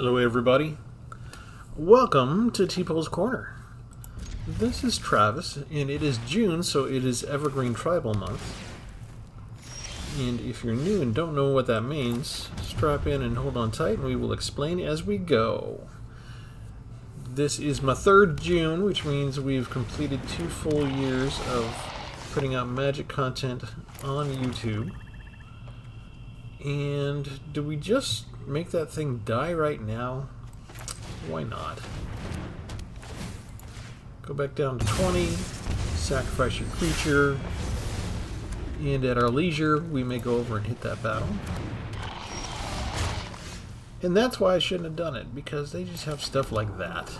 Hello everybody, welcome to Tpull's Corner. This is Travis, and it is June, so it is Evergreen Tribal Month. And if you're new and don't know what that means, strap in and hold on tight and we will explain as we go. This is my third June, which means we've completed 2 full years of putting out Magic content on YouTube. And do we just make that thing die right now? Why not? Go back down to 20, sacrifice your creature, and at our leisure we may go over and hit that battle. And that's why I shouldn't have done it, because they just have stuff like that.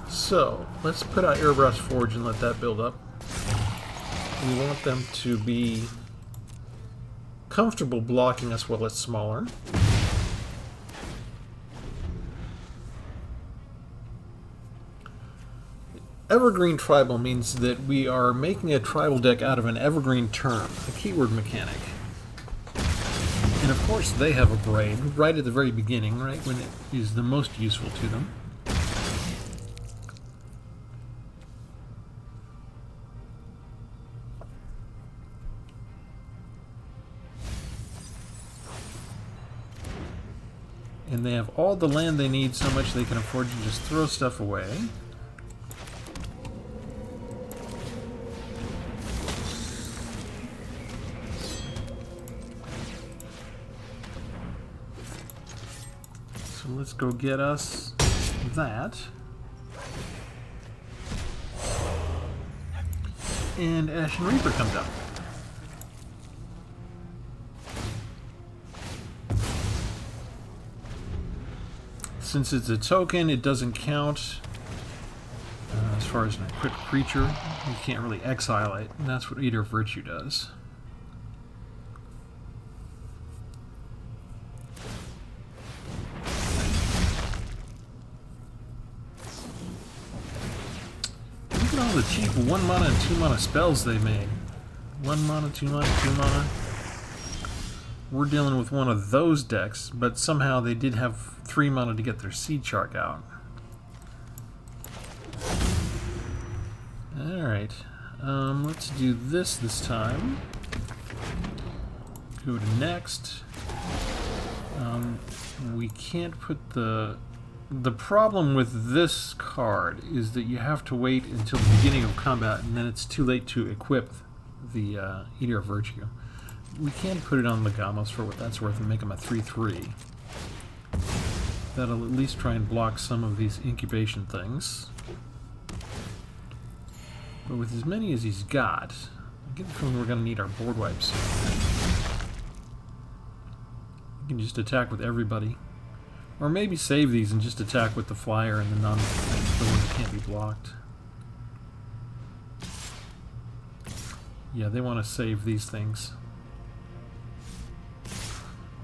So, let's put out Airbrush Forge and let that build up. We want them to be comfortable blocking us while it's smaller. Evergreen Tribal means that we are making a tribal deck out of an evergreen term, a keyword mechanic. And of course they have a braid right at the very beginning, right when it is the most useful to them. And they have all the land they need, so much they can afford to just throw stuff away. So let's go get us that. And Ashen Reaper comes out. Since it's a token, it doesn't count as far as an equipped creature. You can't really exile it, and that's what Eater of Virtue does. Look at all the cheap 1 mana and 2 mana spells they made. 1 mana, 2 mana, 2 mana. We're dealing with one of those decks, but somehow they did have 3 mana to get their Seed Shark out. Alright, let's do this time. Go to next. We can't put the problem with this card is that you have to wait until the beginning of combat, and then it's too late to equip the Eater of Virtue. We can put it on Legamos for what that's worth and make him a 3/3. That'll at least try and block some of these incubation things. But with as many as he's got, I get the feeling we're going to need our board wipes. You can just attack with everybody. Or maybe save these and just attack with the flyer and the ones that can't be blocked. Yeah, they want to save these things.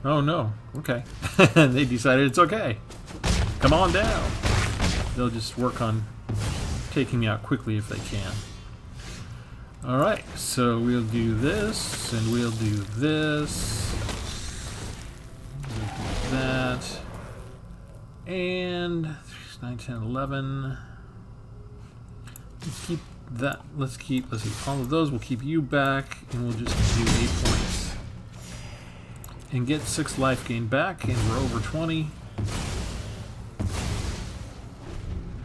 Oh no, okay. They decided it's okay. Come on down. They'll just work on taking me out quickly if they can. Alright, so we'll do this, and we'll do this. We'll do that. And 9, 10, 11. Let's keep that. Let's see, all of those. We'll keep you back, and we'll just do 8 points. And get 6 life gain back, and we're over 20.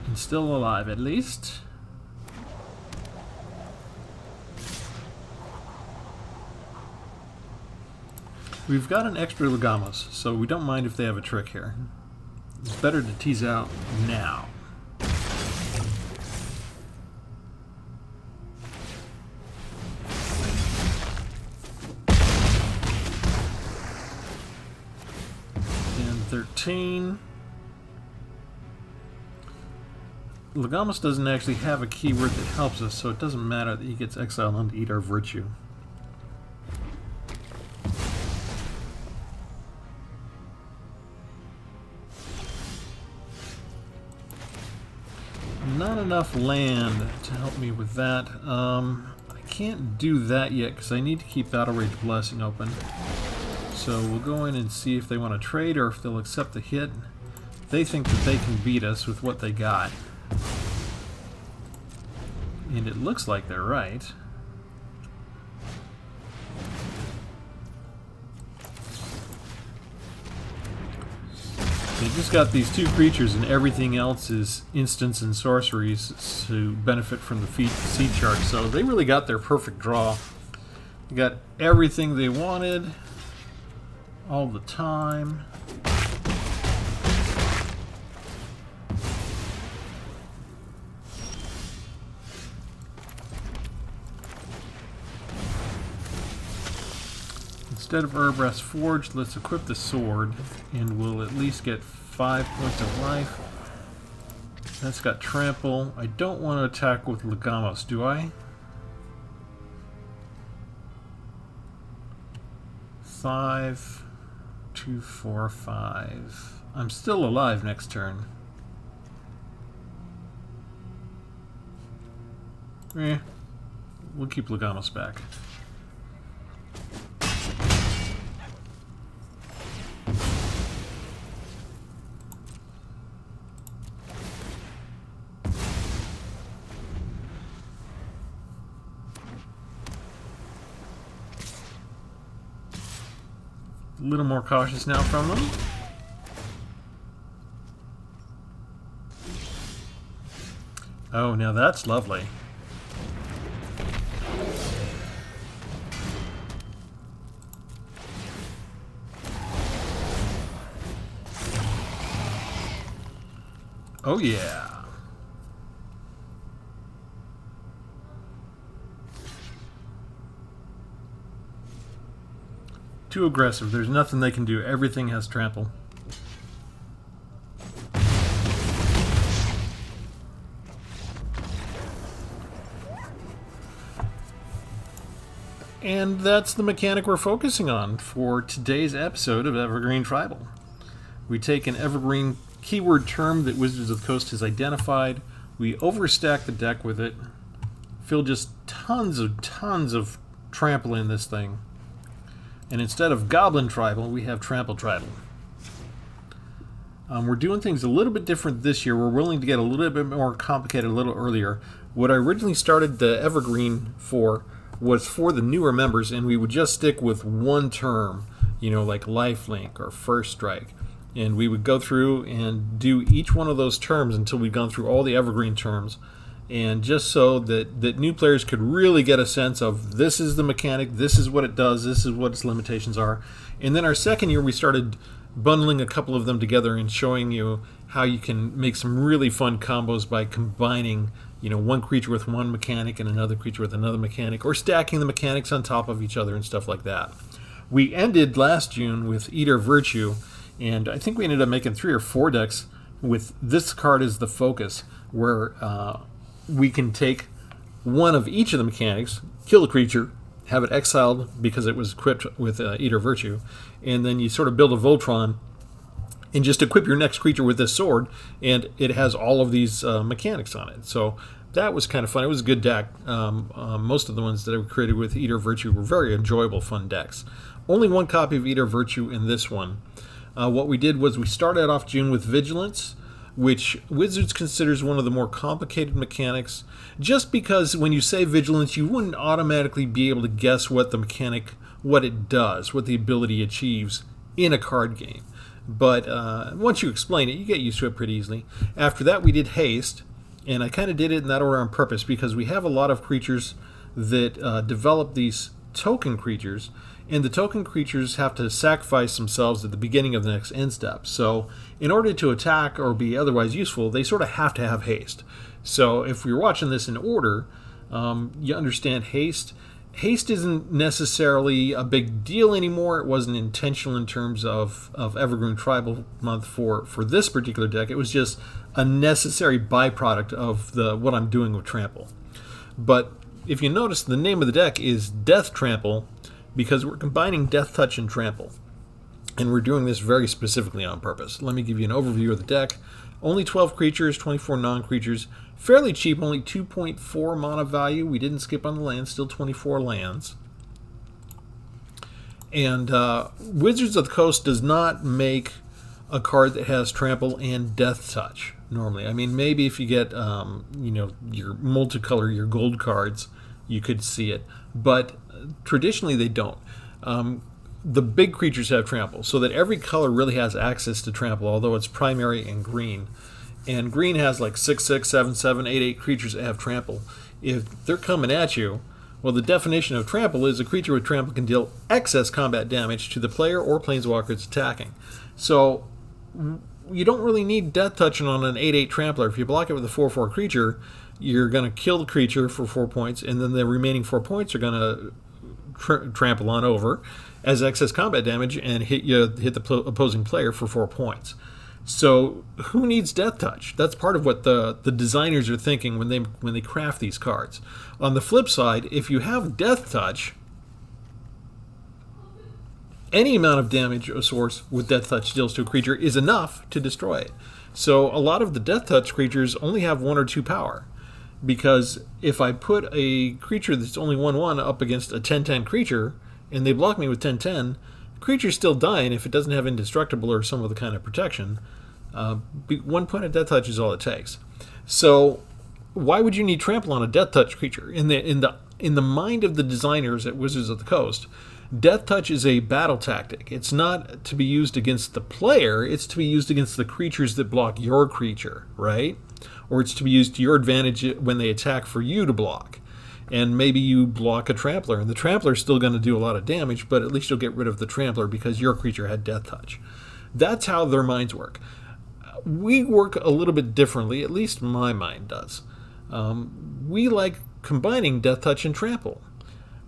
And still alive, at least. We've got an extra Legamos, so we don't mind if they have a trick here. It's better to tease out now. And 13. Legamos doesn't actually have a keyword that helps us, so it doesn't matter that he gets exiled onto Eater of Virtue. Not enough land to help me with that. I can't do that yet because I need to keep Battle Rage Blessing open. So we'll go in and see if they want to trade or if they'll accept the hit. They think that they can beat us with what they got. And it looks like they're right. They just got these 2 creatures and everything else is instants and sorceries to benefit from the seed chart. So they really got their perfect draw. They got everything they wanted all the time. Instead of Urbrath's Forge, let's equip the sword, and we'll at least get 5 points of life. That's got Trample. I don't want to attack with Legamos, do I? 5, 2, 4, 5. I'm still alive next turn. We'll keep Legamos back. A little more cautious now from them. Oh, now that's lovely. Oh yeah. Too aggressive. There's nothing they can do. Everything has trample. And that's the mechanic we're focusing on for today's episode of Evergreen Tribal. We take an Evergreen keyword term that Wizards of the Coast has identified. We overstack the deck with it. Fill just tons of trample in this thing. And instead of Goblin Tribal, we have Trample Tribal. We're doing things a little bit different this year. We're willing to get a little bit more complicated a little earlier. What I originally started the Evergreen for was for the newer members, and we would just stick with one term, you know, like Lifelink or First Strike. And we would go through and do each one of those terms until we'd gone through all the Evergreen terms. And just so that new players could really get a sense of this is the mechanic, this is what it does, this is what its limitations are. And then our second year we started bundling a couple of them together and showing you how you can make some really fun combos by combining, you know, one creature with one mechanic and another creature with another mechanic, or stacking the mechanics on top of each other and stuff like that. We ended last June with Eater Virtue, and I think we ended up making 3 or 4 decks with this card as the focus, where we can take one of each of the mechanics, kill the creature, have it exiled because it was equipped with Eater Virtue, and then you sort of build a Voltron and just equip your next creature with this sword, and it has all of these mechanics on it. So that was kind of fun. It was a good deck. Most of the ones that I created with Eater Virtue were very enjoyable, fun decks. Only 1 copy of Eater Virtue in this one. What we did was we started off June with Vigilance, which Wizards considers one of the more complicated mechanics, just because when you say Vigilance, you wouldn't automatically be able to guess what the mechanic, what it does, what the ability achieves in a card game. But once you explain it, you get used to it pretty easily. After that, we did Haste, and I kind of did it in that order on purpose because we have a lot of creatures that develop these token creatures, and the token creatures have to sacrifice themselves at the beginning of the next end step. So in order to attack or be otherwise useful, they sort of have to have haste. So if you're watching this in order, you understand haste. Haste isn't necessarily a big deal anymore. It wasn't intentional in terms of Evergreen Tribal Month for this particular deck. It was just a necessary byproduct of what I'm doing with Trample. But if you notice, the name of the deck is DeathTrample, because we're combining Death Touch and Trample. And we're doing this very specifically on purpose. Let me give you an overview of the deck. Only 12 creatures, 24 non-creatures. Fairly cheap, only 2.4 mana value. We didn't skip on the land, still 24 lands. And Wizards of the Coast does not make a card that has Trample and Death Touch normally. I mean, maybe if you get your multicolor, your gold cards, you could see it, but traditionally they don't. The big creatures have Trample, so that every color really has access to Trample, although it's primary and green. And green has like 6/6, 7/7, 8/8 creatures that have Trample. If they're coming at you, well, the definition of Trample is a creature with Trample can deal excess combat damage to the player or planeswalker it's attacking. So you don't really need Death Touch on an 8/8 Trampler. If you block it with a 4/4 creature, you're going to kill the creature for 4 points, and then the remaining 4 points are going to trample on over as excess combat damage and hit the opposing player for 4 points. So who needs Death Touch? That's part of what the designers are thinking when they craft these cards. On the flip side, if you have Death Touch, any amount of damage a source with Death Touch deals to a creature is enough to destroy it. So a lot of the Death Touch creatures only have 1 or 2 power. Because if I put a creature that's only 1/1 up against a 10/10 creature, and they block me with 10/10, the creature's still dying if it doesn't have Indestructible or some other kind of protection. 1 point of Death Touch is all it takes. So why would you need Trample on a Death Touch creature? In the mind of the designers at Wizards of the Coast, Death Touch is a battle tactic. It's not to be used against the player, it's to be used against the creatures that block your creature, right? Or it's to be used to your advantage when they attack for you to block. And maybe you block a Trampler, and the Trampler's still going to do a lot of damage, but at least you'll get rid of the Trampler because your creature had Death Touch. That's how their minds work. We work a little bit differently, at least my mind does. We like combining Death Touch and Trample.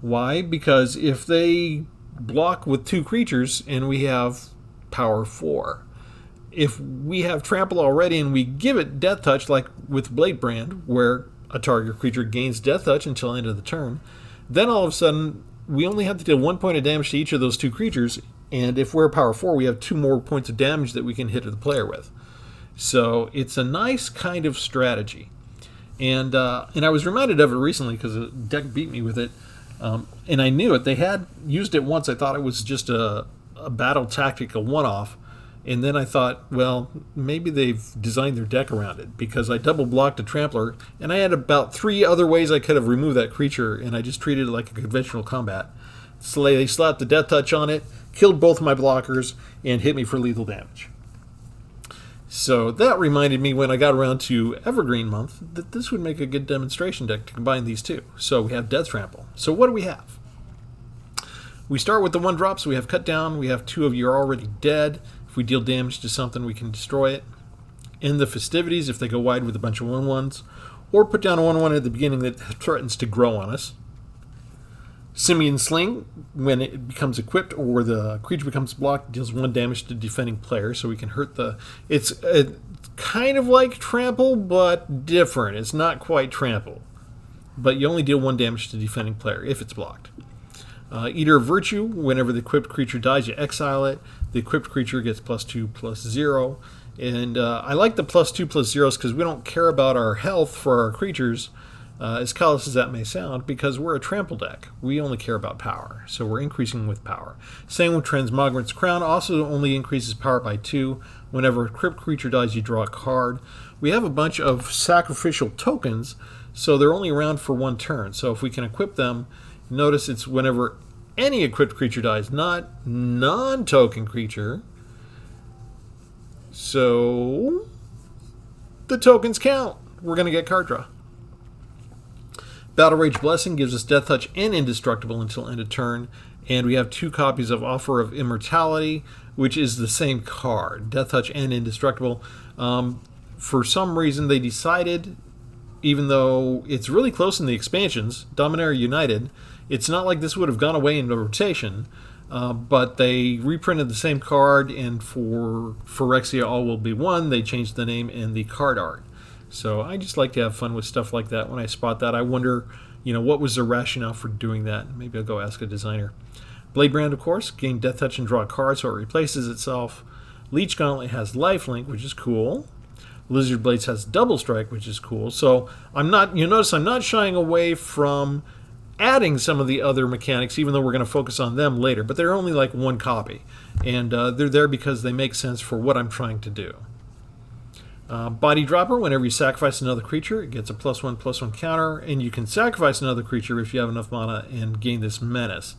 Why? Because if they block with 2 creatures and we have power 4, if we have Trample already and we give it Death Touch, like with Bladebrand, where a target creature gains Death Touch until the end of the turn, then all of a sudden we only have to deal 1 point of damage to each of those 2 creatures, and if we're power 4, we have 2 more points of damage that we can hit the player with. So it's a nice kind of strategy. And I was reminded of it recently because a deck beat me with it, and I knew it. They had used it once. I thought it was just a battle tactic, a one-off. And then I thought, well, maybe they've designed their deck around it, because I double blocked a Trampler, and I had about 3 other ways I could have removed that creature, and I just treated it like a conventional combat. So they slapped the Death Touch on it, killed both my blockers, and hit me for lethal damage. So that reminded me when I got around to Evergreen month that this would make a good demonstration deck to combine these two. So we have DeathTrample. So what do we have? We start with the 1-drops. We have Cut Down. We have 2 of You Are Already Dead. If we deal damage to something, we can destroy it. In the Festivities, if they go wide with a bunch of 1/1s. Or put down a 1/1 at the beginning that threatens to grow on us. Simian Sling, when it becomes equipped or the creature becomes blocked, deals 1 damage to defending player, so we can hurt the... It's kind of like Trample, but different. It's not quite Trample. But you only deal 1 damage to defending player if it's blocked. Eater of Virtue, whenever the equipped creature dies, you exile it. The equipped creature gets +2/+0. And I like the +2/+0s because we don't care about our health for our creatures, as callous as that may sound, because we're a Trample deck. We only care about power, so we're increasing with power. Same with Transmogrant's Crown, also only increases power by 2. Whenever a equipped creature dies, you draw a card. We have a bunch of sacrificial tokens, so they're only around for 1 turn. So if we can equip them, notice it's whenever any equipped creature dies, not non-token creature. So the tokens count. We're going to get card draw. Battle Rage Blessing gives us Death Touch and Indestructible until end of turn. And we have 2 copies of Offer of Immortality, which is the same card. Death Touch and Indestructible. For some reason they decided, even though it's really close in the expansions, Dominaria United, it's not like this would have gone away in the rotation, but they reprinted the same card, and for Phyrexia All Will Be One, they changed the name and the card art. So I just like to have fun with stuff like that. When I spot that, I wonder, what was the rationale for doing that? Maybe I'll go ask a designer. Bladebrand, of course, gain Death Touch and draw a card, so it replaces itself. Leech Gauntlet has Lifelink, which is cool. Lizard Blades has Double Strike, which is cool. So you notice I'm not shying away from adding some of the other mechanics, even though we're going to focus on them later. But they're only like one copy, and they're there because they make sense for what I'm trying to do. Body Dropper, whenever you sacrifice another creature, it gets a +1/+1 counter, and you can sacrifice another creature if you have enough mana and gain this menace.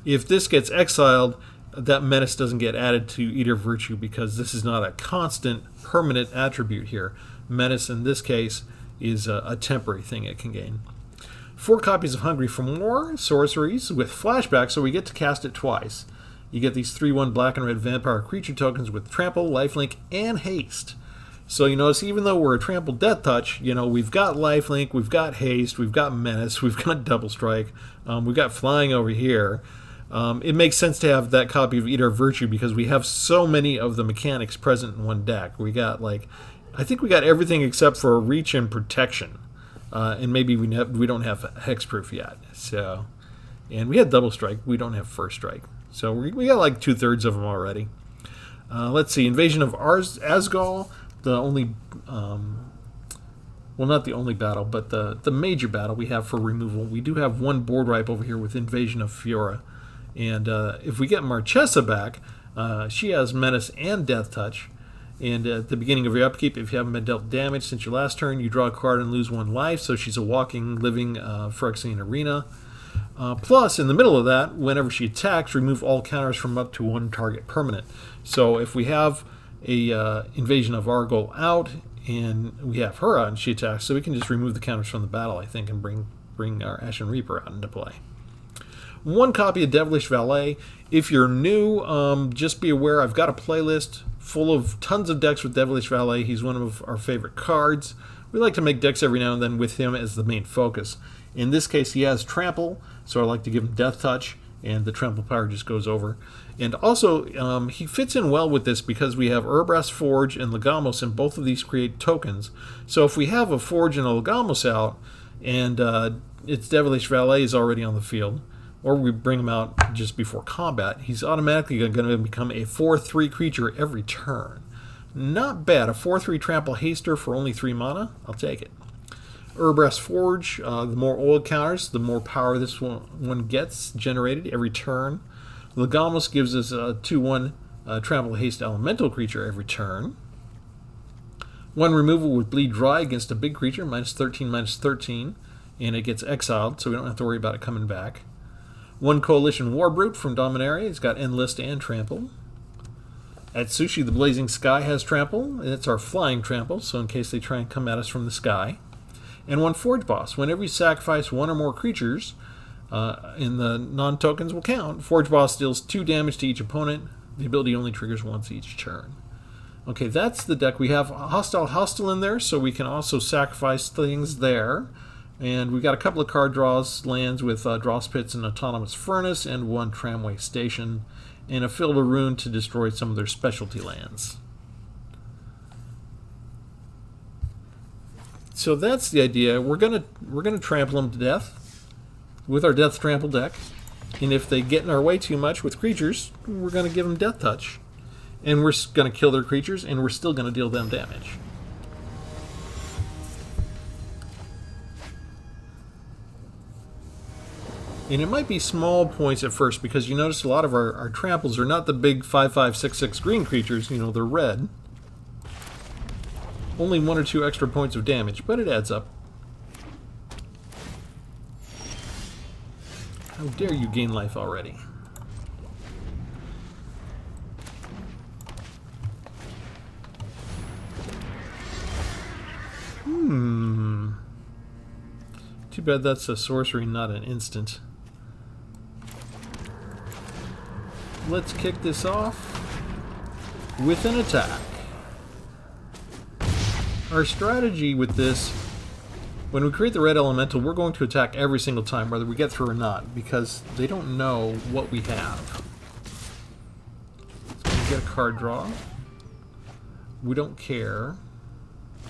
If this gets exiled, that menace doesn't get added to Eater Virtue because this is not a constant, permanent attribute here. Menace, in this case, is a temporary thing it can gain. 4 copies of Hungry for More, sorceries with flashback, so we get to cast it twice. You get these 3/1 black and red vampire creature tokens with Trample, Lifelink, and Haste. So you notice, even though we're a Trample Death Touch, you know, we've got Lifelink, we've got Haste, we've got Menace, we've got Double Strike, we've got Flying over here. It makes sense to have that copy of Eater Virtue because we have so many of the mechanics present in one deck. We got, like, I think we got everything except for Reach and Protection. And maybe we don't have Hexproof yet. So, and we had Double Strike, we don't have First Strike. So we got like 2/3 of them already. Let's see, Invasion of Asgal. The only, well, not the only battle, but the major battle we have for removal. We do have one board wipe over here with Invasion of Fiora. And if we get Marchesa back, she has Menace and Death Touch. And at the beginning of your upkeep, if you haven't been dealt damage since your last turn, you draw a card and lose 1 life. So she's a walking, living Phyrexian Arena. Plus, in the middle of that, whenever she attacks, remove all counters from up to 1 target permanent. So if we have a Invasion of Argol out and we have her out and she attacks, so we can just remove the counters from the battle, I think, and bring our Ashen Reaper out into play. 1 copy of Devilish Valet. If you're new, just be aware I've got a playlist full of tons of decks with Devilish Valet. He's one of our favorite cards. We like to make decks every now and then with him as the main focus. In this case, he has Trample, so I like to give him Death Touch, and the Trample power just goes over. And also, he fits in well with this because we have Urbrass Forge and Legamos, and both of these create tokens. So if we have a Forge and a Legamos out, and its Devilish Valet is already on the field, or we bring him out just before combat, he's automatically going to become a 4/3 creature every turn. Not bad. A 4/3 Trample Haster for only 3 mana. I'll take it. Urbrass Forge, the more oil counters, the more power this one gets generated every turn. Legamos gives us a 2/1 Trample Haste Elemental creature every turn. 1 removal with Bleed Dry against a big creature, -13/-13, and it gets exiled, so we don't have to worry about it coming back. 1 Coalition Warbrute from Dominaria. It's got Endlist and Trample. Atsushi the Blazing Sky has Trample, and it's our flying Trample, so in case they try and come at us from the sky. And 1 Forge Boss. Whenever you sacrifice 1 or more creatures, and the non-tokens will count, Forge Boss deals 2 damage to each opponent. The ability only triggers once each turn. Okay, that's the deck. We have Hostile in there, so we can also sacrifice things there. And we got a couple of card draws, lands with Dross Pits and Autonomous Furnace, and 1 Tramway Station, and a Field of Ruin to destroy some of their specialty lands. So that's the idea. We're gonna trample them to death with our Death Trample deck, and if they get in our way too much with creatures, we're gonna give them Death Touch, and we're gonna kill their creatures, and we're still gonna deal them damage. And it might be small points at first because you notice a lot of our tramples are not the big 5/5, 6/6 green creatures, you know, they're red. Only 1 or 2 extra points of damage, but it adds up. How dare you gain life already? Too bad that's a sorcery, not an instant. Let's kick this off with an attack. Our strategy with this, when we create the red elemental, we're going to attack every single time, whether we get through or not, because they don't know what we have. So we get a card draw. We don't care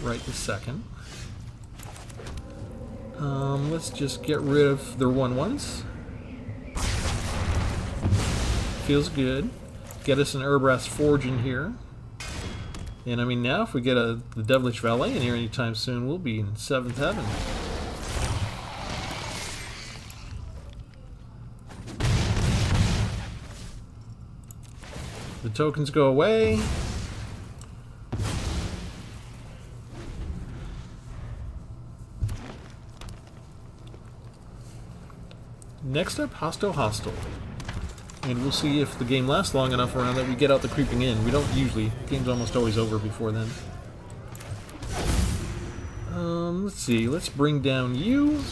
right this second. Let's just get rid of their 1/1s. Feels good. Get us an Urbrass Forge in here. And I mean, now if we get the Devilish Valet in here anytime soon, we'll be in 7th heaven. The tokens go away. Next up, Hostile. And we'll see if the game lasts long enough around that we get out the creeping in. We don't usually. The game's almost always over before then. Let's see. Let's bring down you.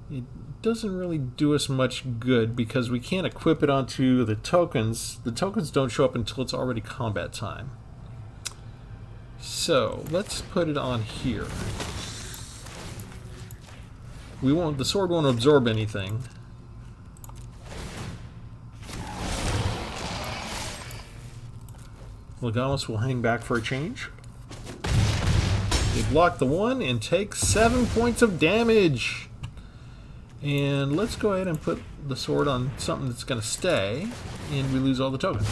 It doesn't really do us much good because we can't equip it onto the tokens. The tokens don't show up until it's already combat time. So let's put it on here. The sword won't absorb anything. Legalis will hang back for a change. They block the one and take 7 points of damage. And let's go ahead and put the sword on something that's going to stay, and we lose all the tokens.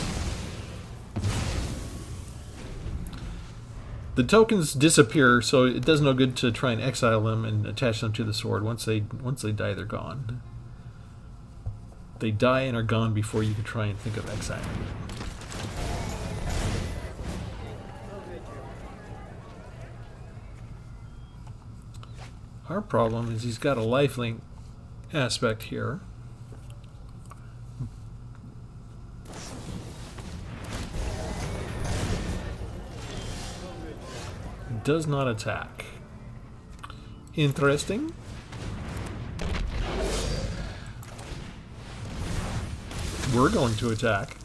The tokens disappear, so it does no good to try and exile them and attach them to the sword. Once they die, they're gone. They die and are gone before you can try and think of exiling them. Our problem is he's got a lifelink aspect here. Does not attack. Interesting. We're going to attack.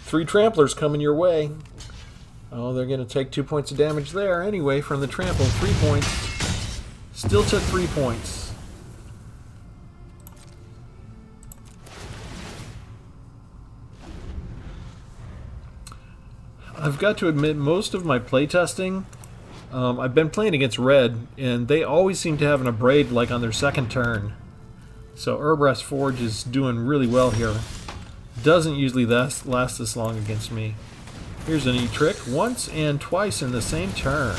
Three tramplers coming your way. Oh, they're going to take 2 points of damage there anyway from the trample. 3 points. Still took 3 points. I've got to admit, most of my playtesting, I've been playing against red, and they always seem to have an abrade like on their second turn. So Urbrass Forge is doing really well here. Doesn't usually last this long against me. Here's a neat trick. Once and twice in the same turn.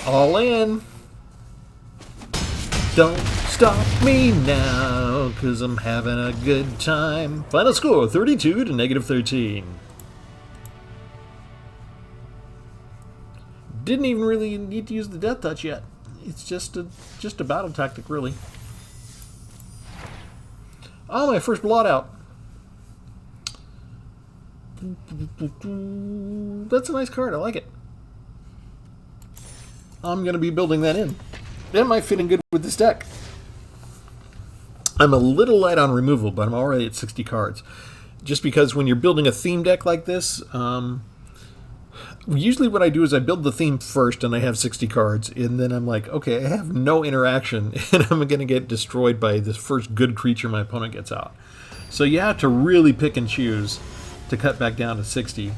All in. Don't stop me now, 'cause I'm having a good time. Final score, 32 to -13. Didn't even really need to use the death touch yet. It's just a battle tactic, really. Oh, my first blot out. That's a nice card. I like it. I'm going to be building that in. That might fit in good with this deck. I'm a little light on removal, but I'm already at 60 cards. Just because when you're building a theme deck like this, usually what I do is I build the theme first and I have 60 cards, and then I'm like, okay, I have no interaction and I'm going to get destroyed by this first good creature my opponent gets out. So you have to really pick and choose to cut back down to 60,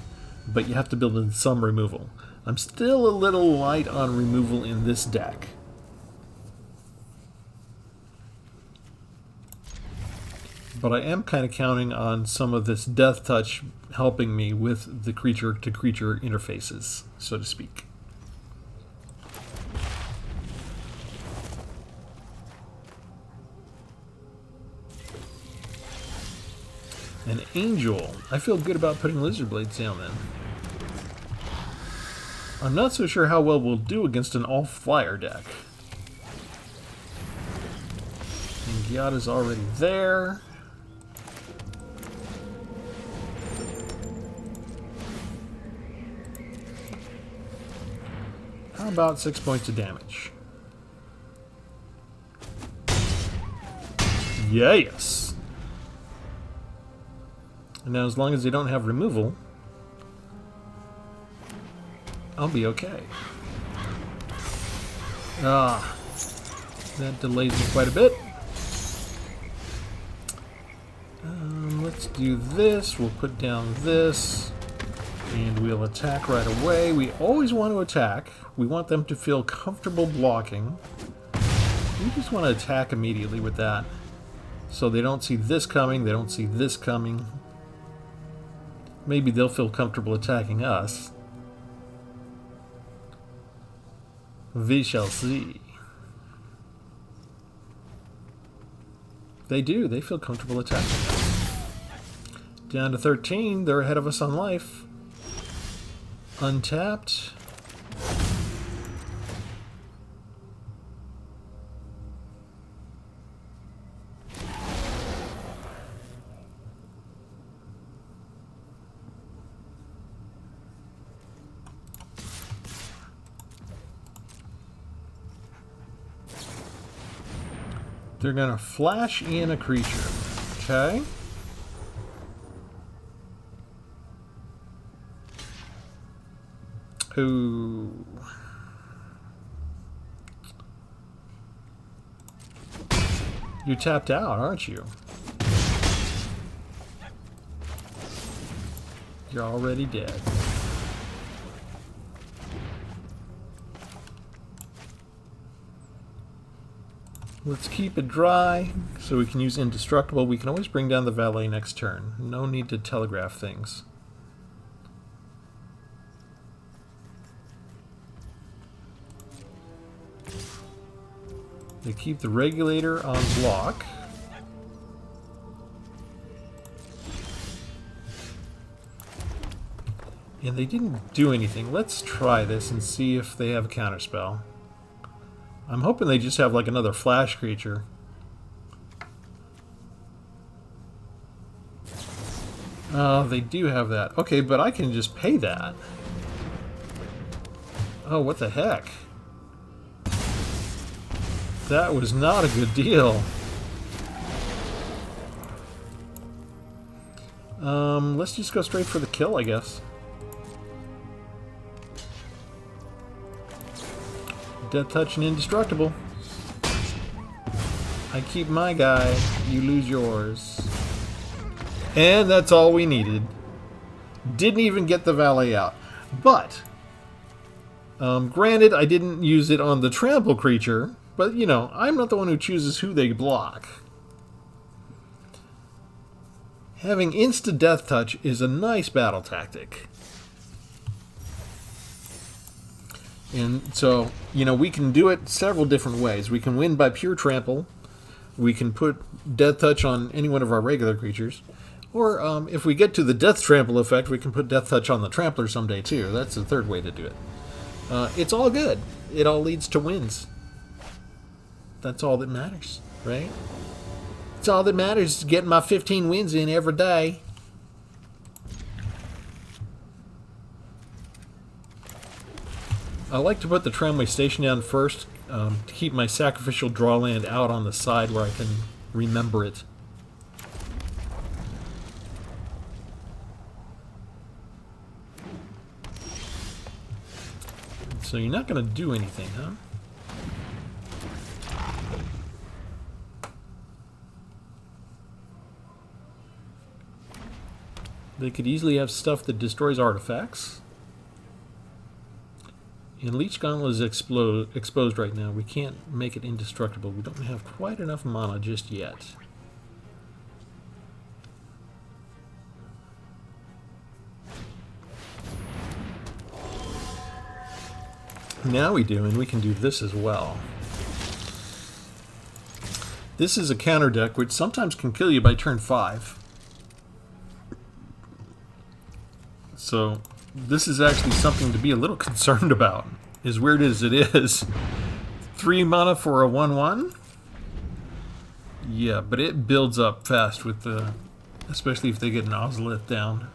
but you have to build in some removal. I'm still a little light on removal in this deck. But I am kind of counting on some of this death touch helping me with the creature-to-creature interfaces, so to speak. An angel. I feel good about putting lizard blades down then. I'm not so sure how well we'll do against an all-flyer deck. And Gyada's already there. How about 6 points of damage? Yes! And now as long as they don't have removal, I'll be okay. Ah, that delays me quite a bit. Let's do this. We'll put down this. And we'll attack right away. We always want to attack. We want them to feel comfortable blocking. We just want to attack immediately with that. So they don't see this coming, they don't see this coming. Maybe they'll feel comfortable attacking us. We shall see. They do. They feel comfortable attacking us. Down to 13. They're ahead of us on life. Untapped. They're going to flash in a creature. Okay. Ooh. You tapped out, aren't you? You're already dead. Let's keep it dry so we can use indestructible. We can always bring down the valet next turn. No need to telegraph things. They keep the regulator on block. And they didn't do anything. Let's try this and see if they have a counterspell. I'm hoping they just have like another flash creature. Oh, they do have that. Okay, but I can just pay that. Oh, what the heck? That was not a good deal. Let's just go straight for the kill, I guess. Death Touch and Indestructible. I keep my guy, you lose yours. And that's all we needed. Didn't even get the valet out. But, granted, I didn't use it on the trample creature, but, you know, I'm not the one who chooses who they block. Having insta-death touch is a nice battle tactic. And so, you know, we can do it several different ways. We can win by pure trample. We can put death touch on any one of our regular creatures. Or if we get to the death trample effect, we can put death touch on the trampler someday too. That's the third way to do it. It's all good. It all leads to wins. That's all that matters, right? It's all that matters is getting my 15 wins in every day. I like to put the tramway station down first to keep my sacrificial draw land out on the side where I can remember it. So you're not going to do anything, huh? They could easily have stuff that destroys artifacts. And Leech Gauntlet is exposed right now. We can't make it indestructible. We don't have quite enough mana just yet. Now we do, and we can do this as well. This is a counter deck which sometimes can kill you by turn 5. So this is actually something to be a little concerned about, as weird as it is. 3 mana for a 1/1? Yeah, but it builds up fast with the, especially if they get an Ozolith down.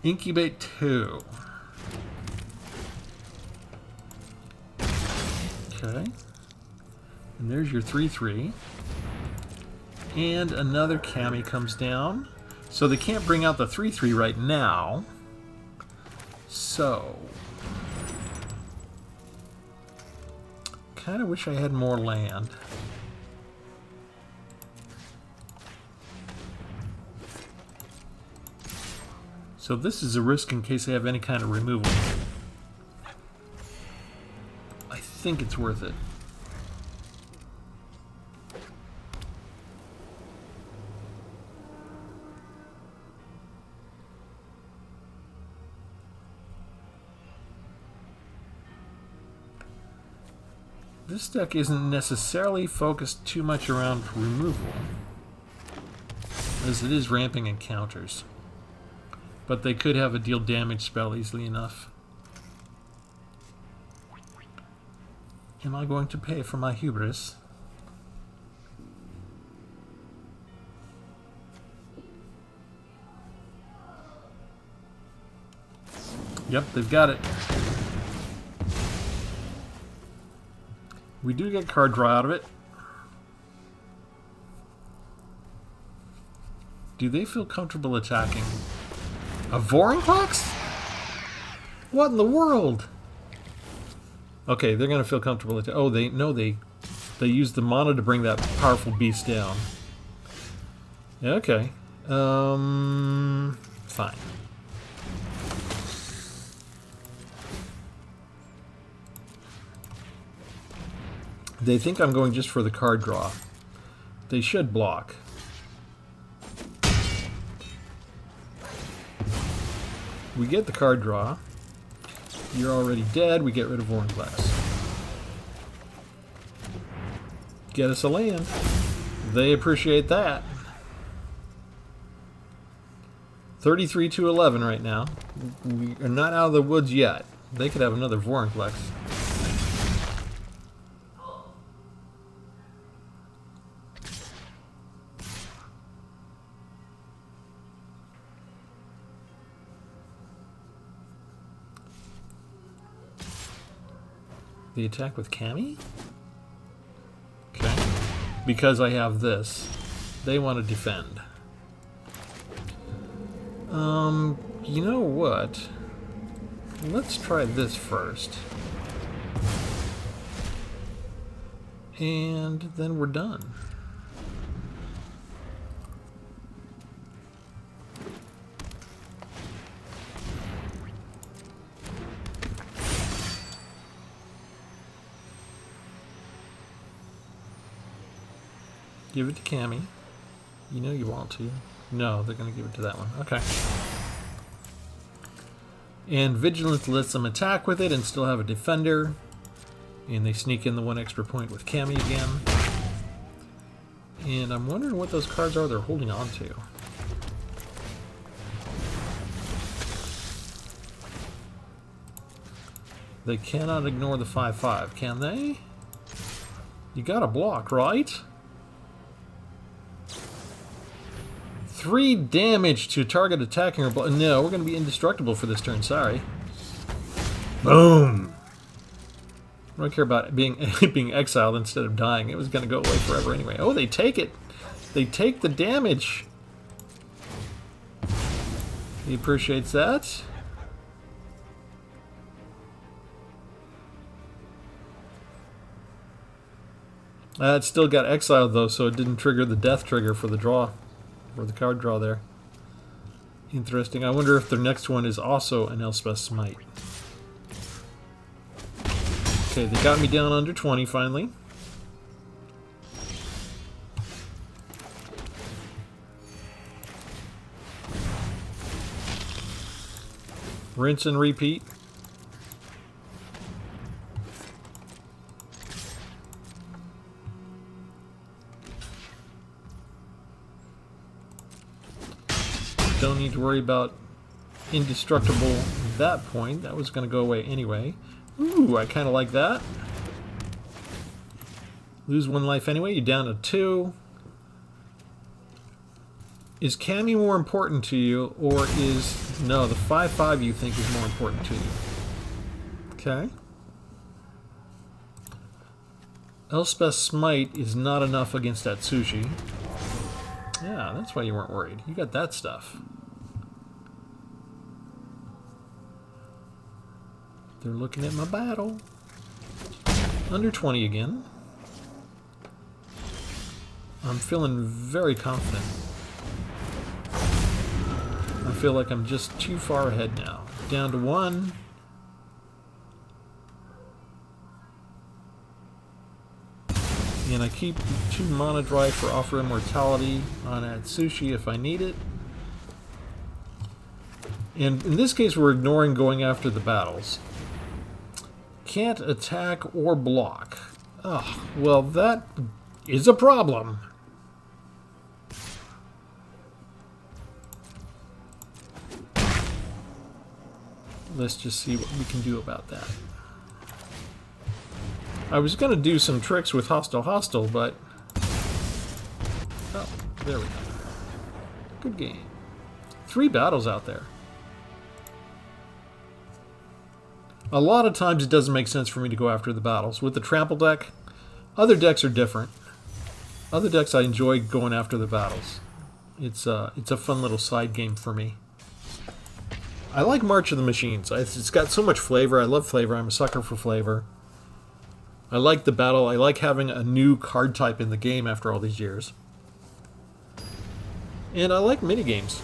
Incubate 2. Okay. And there's your 3/3. And another Kami comes down. So they can't bring out the 3/3 right now. So kind of wish I had more land. So this is a risk in case they have any kind of removal. I think it's worth it. This deck isn't necessarily focused too much around removal, as it is ramping encounters. But they could have a deal damage spell easily enough. Am I going to pay for my hubris? Yep, they've got it. We do get card draw out of it. Do they feel comfortable attacking? A Vorinclex? What in the world? Okay, they're gonna feel comfortable. Oh, they use the mana to bring that powerful beast down. Okay, fine. They think I'm going just for the card draw. They should block. We get the card draw. You're already dead. We get rid of Vorinclex. Get us a land. They appreciate that. 33 to 11 right now. We are not out of the woods yet. They could have another Vorinclex. The attack with Cammy? Okay. Because I have this, they want to defend. You know what? Let's try this first. And then we're done. Give it to Cammy. You know you want to. No, they're going to give it to that one. Okay. And Vigilance lets them attack with it and still have a defender. And they sneak in the one extra point with Cammy again. And I'm wondering what those cards are they're holding on to. They cannot ignore the 5/5, can they? You gotta block, right? 3 damage to target attacking or block. No, we're going to be indestructible for this turn, sorry. Boom! I don't care about being being exiled instead of dying. It was going to go away forever anyway. Oh, they take it! They take the damage! He appreciates that. It still got exiled though, so it didn't trigger the death trigger for the draw. For the card draw there. Interesting. I wonder if their next one is also an Elspeth Smite. Okay, they got me down under 20 finally. Rinse and repeat. Don't need to worry about indestructible at that point. That was going to go away anyway. Ooh, I kind of like that. Lose 1 life anyway. You're down to 2. Is Cammy more important to you, or is... No, the 5/5 you think is more important to you. Okay. Elspeth Smite is not enough against that Sushi. Yeah, that's why you weren't worried. You got that stuff. They're looking at my battle. Under 20 again. I'm feeling very confident. I feel like I'm just too far ahead now. Down to 1. And I keep 2 mana drive for Offer Immortality on Atsushi if I need it. And in this case, we're ignoring going after the battles. Can't attack or block. Oh, well, that is a problem. Let's just see what we can do about that. I was going to do some tricks with Hostile, but... Oh, there we go. Good game. 3 battles out there. A lot of times it doesn't make sense for me to go after the battles. With the trample deck, other decks are different. Other decks I enjoy going after the battles. It's a fun little side game for me. I like March of the Machines. It's got so much flavor. I love flavor. I'm a sucker for flavor. I like the battle. I like having a new card type in the game after all these years. And I like minigames.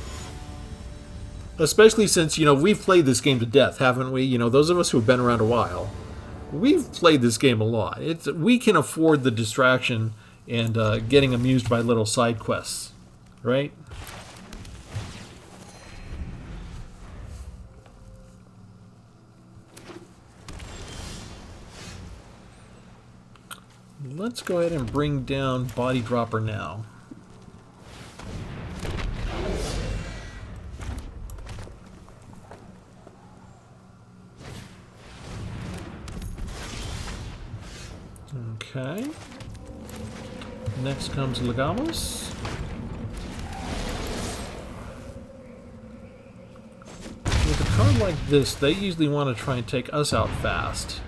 Especially since, we've played this game to death, haven't we? Those of us who have been around a while, we've played this game a lot. We can afford the distraction and getting amused by little side quests, right? Let's go ahead and bring down Body Dropper now. Okay. Next comes Legamos. With a card like this, they usually want to try and take us out fast.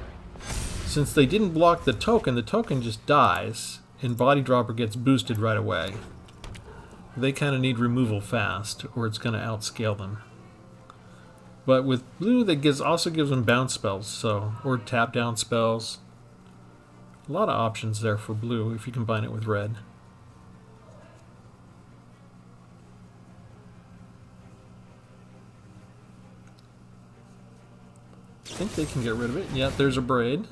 Since they didn't block the token just dies, and Body Dropper gets boosted right away. They kind of need removal fast, or it's going to outscale them. But with blue, that also gives them bounce spells, or tap down spells. A lot of options there for blue if you combine it with red. I think they can get rid of it. Yeah, there's a braid.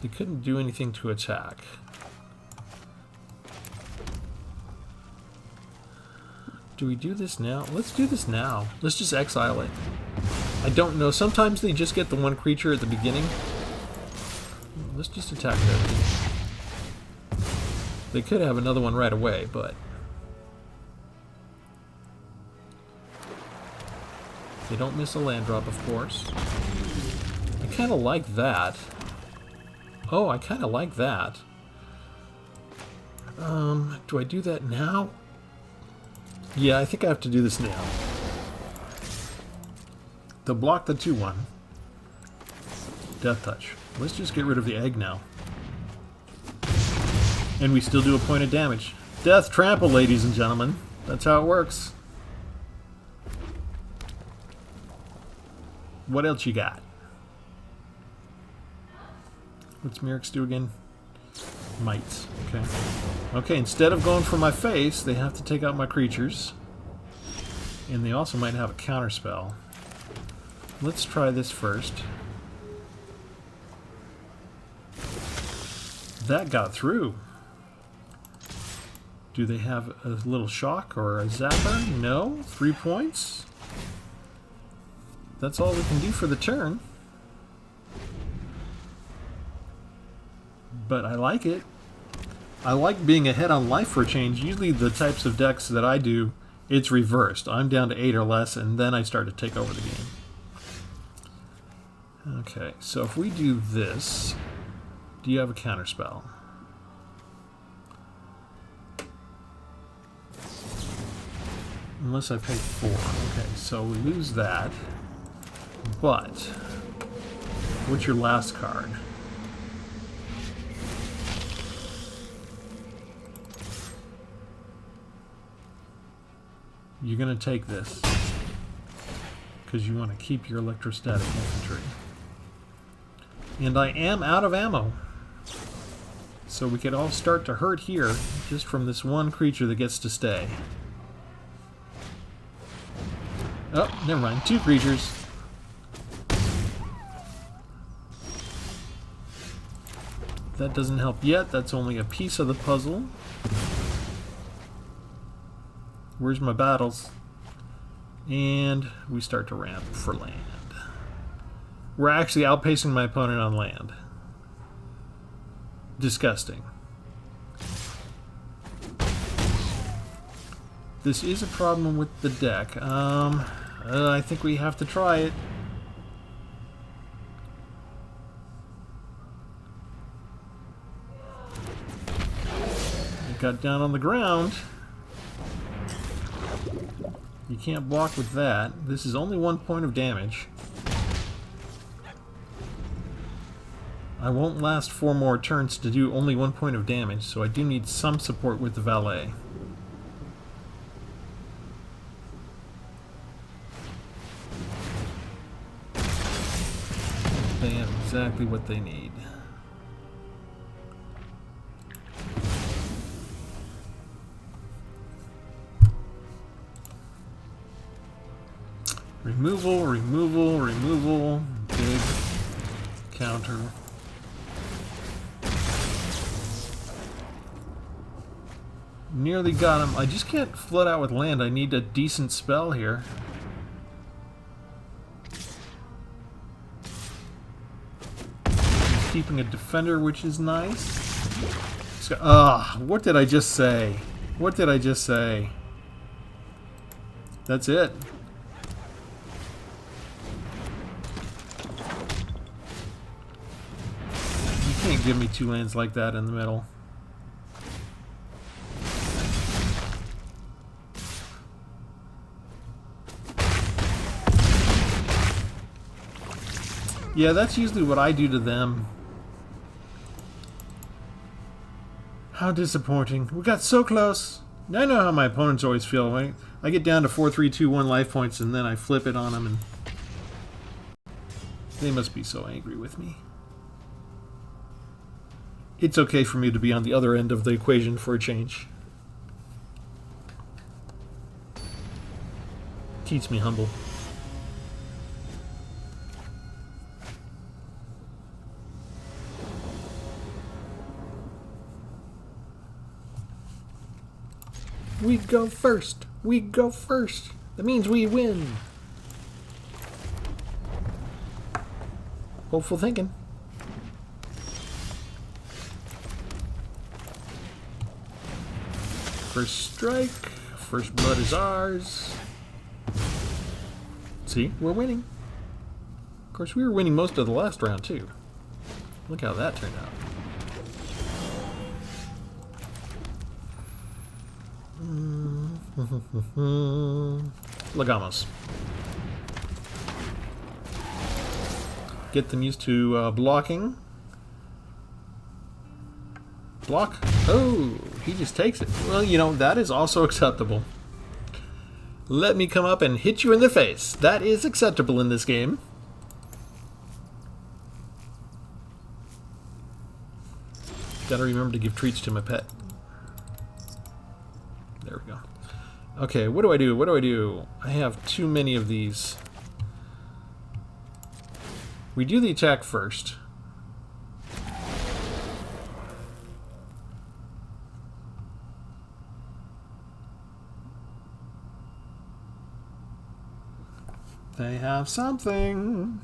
They couldn't do anything to attack. Do we do this now? Let's do this now. Let's just exile it. I don't know. Sometimes they just get the one creature at the beginning. Let's just attack that. They could have another one right away, but... they don't miss a land drop, of course. I kind of like that. Oh, I kind of like that. Do I do that now? Yeah, I think I have to do this now. To block the 2/1. Death Touch. Let's just get rid of the egg now. And we still do a point of damage. DeathTrample, ladies and gentlemen. That's how it works. What else you got? What's Merrick's do again? Mites. Okay. Okay, instead of going for my face, they have to take out my creatures. And they also might have a counterspell. Let's try this first. That got through. Do they have a little shock or a zapper? No. 3 points. That's all we can do for the turn. But I like it. I like being ahead on life for a change. Usually the types of decks that I do, it's reversed. I'm down to 8 or less, and then I start to take over the game. Okay, so if we do this, do you have a counterspell? Unless I pay 4. Okay, so we lose that. But, what's your last card? You're going to take this because you want to keep your electrostatic infantry. And I am out of ammo. So we could all start to hurt here just from this one creature that gets to stay. Oh, never mind. 2 creatures. That doesn't help yet. That's only a piece of the puzzle. Where's my battles? And we start to ramp for land. We're actually outpacing my opponent on land. Disgusting. This is a problem with the deck. I think we have to try it. It got down on the ground. You can't block with that. This is only 1 point of damage. I won't last 4 more turns to do only 1 point of damage, so I do need some support with the valet. They have exactly what they need. Removal, removal, removal. Big counter. Nearly got him. I just can't flood out with land. I need a decent spell here. He's keeping a defender, which is nice. What did I just say? What did I just say? That's it. You can't give me 2 lands like that in the middle. Yeah, that's usually what I do to them. How disappointing. We got so close. I know how my opponents always feel. Right? I get down to 4, 3, 2, 1 life points and then I flip it on them and they must be so angry with me. It's okay for me to be on the other end of the equation for a change. Keeps me humble. We go first. We go first. That means we win. Hopeful thinking. First strike. First blood is ours. See, we're winning. Of course, we were winning most of the last round, too. Look how that turned out. Legamos. Get them used to blocking. Block. Oh, he just takes it. Well, you know, that is also acceptable. Let me come up and hit you in the face. That is acceptable in this game. Gotta remember to give treats to my pet. There we go. Okay, what do I do? What do I do? I have too many of these. We do the attack first. They have something.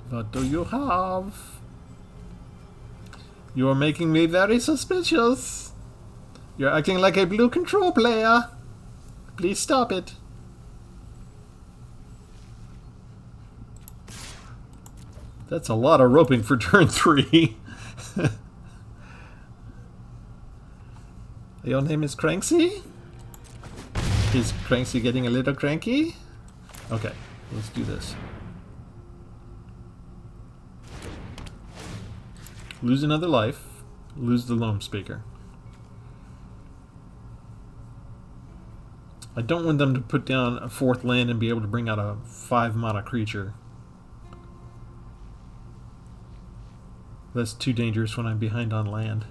What do you have? You're making me very suspicious. You're acting like a blue control player. Please stop it. That's a lot of roping for turn 3. Your name is Cranksy? Is Cranksy getting a little cranky? Okay, let's do this. Lose another life. Lose the Loam Speaker. I don't want them to put down a 4th land and be able to bring out a 5-mana creature. That's too dangerous when I'm behind on land.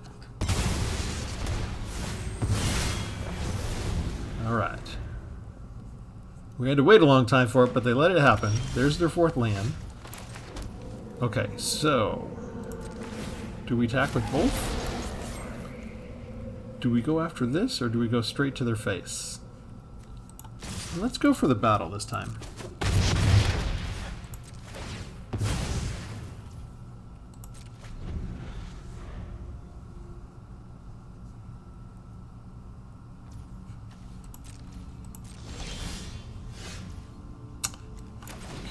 Alright. We had to wait a long time for it, but they let it happen. There's their 4th land. Okay, so... do we attack with both? Do we go after this, or do we go straight to their face? Let's go for the battle this time.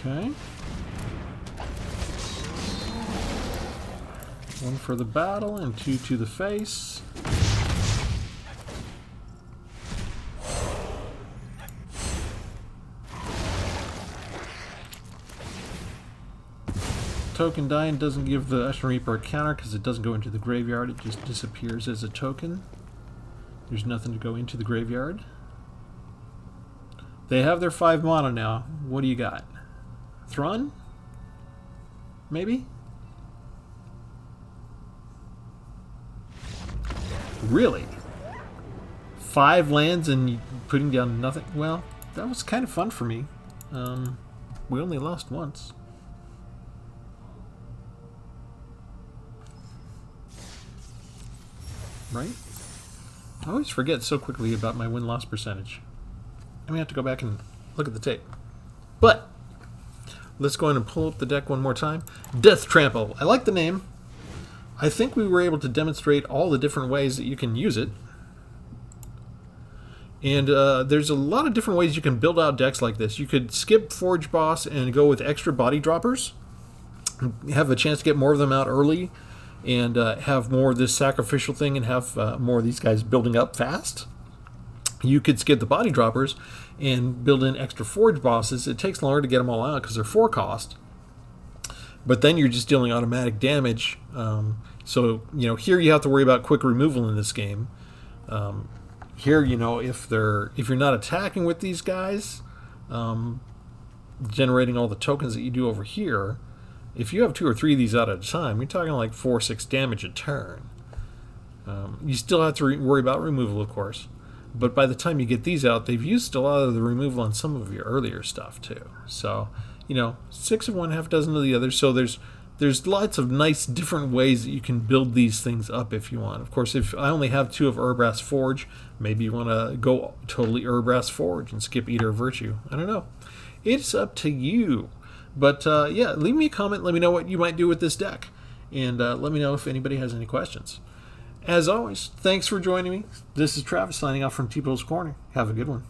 Okay. One for the battle and two to the face. Token dying doesn't give the Ashen Reaper a counter because it doesn't go into the graveyard. It just disappears as a token. There's nothing to go into the graveyard. They have their 5 mana now. What do you got? Thrun? Maybe? Really? 5 lands and putting down nothing? Well, that was kind of fun for me. We only lost once. Right? I always forget so quickly about my win-loss percentage. I may have to go back and look at the tape. But let's go ahead and pull up the deck one more time. DeathTrample. I like the name. I think we were able to demonstrate all the different ways that you can use it. And there's a lot of different ways you can build out decks like this. You could skip Forge Boss and go with extra body droppers. Have a chance to get more of them out early. And have more of this sacrificial thing and have more of these guys building up fast. You could skip the body droppers and build in extra Forge Bosses. It takes longer to get them all out because they're 4 cost. But then you're just dealing automatic damage. So, you know, here you have to worry about quick removal in this game. Here, you know, if you're not attacking with these guys, generating all the tokens that you do over here, if you have 2 or 3 of these out at a time, you're talking like 4 or 6 damage a turn. You still have to worry about removal, of course. But by the time you get these out, they've used a lot of the removal on some of your earlier stuff too. So, you know, 6 of one, half dozen of the other. So there's lots of nice different ways that you can build these things up if you want. Of course, if I only have 2 of Urbrass Forge, maybe you want to go totally Urbrass Forge and skip Eater of Virtue. I don't know. It's up to you. But yeah, leave me a comment. Let me know what you might do with this deck. And let me know if anybody has any questions. As always, thanks for joining me. This is Travis signing off from Tpull's Corner. Have a good one.